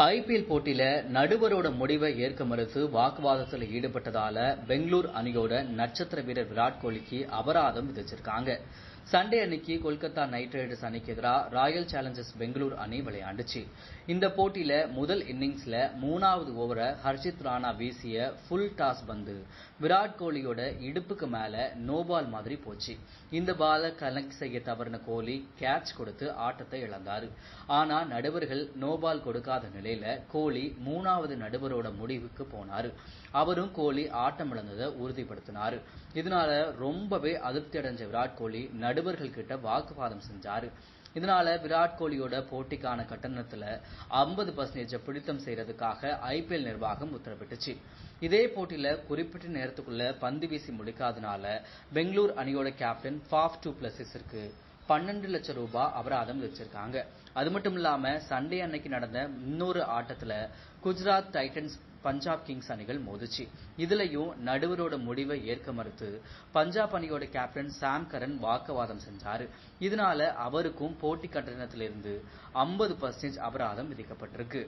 IPL போட்டியில நடுவரோட முடிவை ஏற்க மறுத்து வாக்குவாதத்தில் ஈடுபட்டதால பெங்களூர் அணியோட நட்சத்திர வீரர் விராட் கோலிக்கு அபராதம் விதிச்சிருக்காங்க. சண்டே அன்னைக்கு கொல்கத்தா நைட் ரைடர்ஸ் அணிக்கு எதிராக ராயல் சேலஞ்சர்ஸ் பெங்களூர் அணி விளையாண்டுச்சு. இந்த போட்டியில முதல் இன்னிங்ஸ்ல 3வது ஓவரை ஹர்ஷித் ராணா வீசிய ஃபுல் டாஸ் பந்து விராட் கோலியோட இடுப்புக்கு மேல நோபால் மாதிரி போச்சு. இந்த பால கனெக்ட் செய்ய தவறின கோலி கேட்ச் கொடுத்து ஆட்டத்தை இழந்தாரு. ஆனா நடுவர்கள் நோபால் கொடுக்காத நிலையில கோலி 3வது நடுவரோட முடிவுக்கு போனாரு. அவரும் கோலி ஆட்டம் இழந்ததை உறுதிப்படுத்தினாரு. இதனால ரொம்பவே அதிருப்தி அடைஞ்ச விராட் கோலி நடுவர்கள் கிட்ட வாக்குவாதம் செஞ்சாரு. இதனால விராட் கோலியோட போட்டிக்கான கட்டணத்துல 50% பிடித்தம் செய்யறதுக்காக ஐபிஎல் நிர்வாகம் உத்தரவிட்டுச்சு. இதே போட்டியில குறிப்பிட்ட நேரத்துக்குள்ள பந்து வீசி முடிக்காதனால பெங்களூர் அணியோட கேப்டன் ஃபாஃப் டு பிளசிஸிற்கு 12 லட்சம் ரூபாய் அபராதம் விதிச்சிருக்காங்க. அது மட்டும் இல்லாம சண்டே அன்னைக்கு நடந்த இன்னொரு ஆட்டத்துல குஜராத் டைட்டன்ஸ் பஞ்சாப் கிங்ஸ் அணிகள் மோதுச்சு. இதுலயும் நடுவரோட முடிவை ஏற்க மறுத்து பஞ்சாப் அணியோட கேப்டன் சாம் கரன் வாக்குவாதம் செஞ்சாரு. இதனால அவருக்கும் போட்டி கட்டணத்திலிருந்து 50% அபராதம் விதிக்கப்பட்டிருக்கு.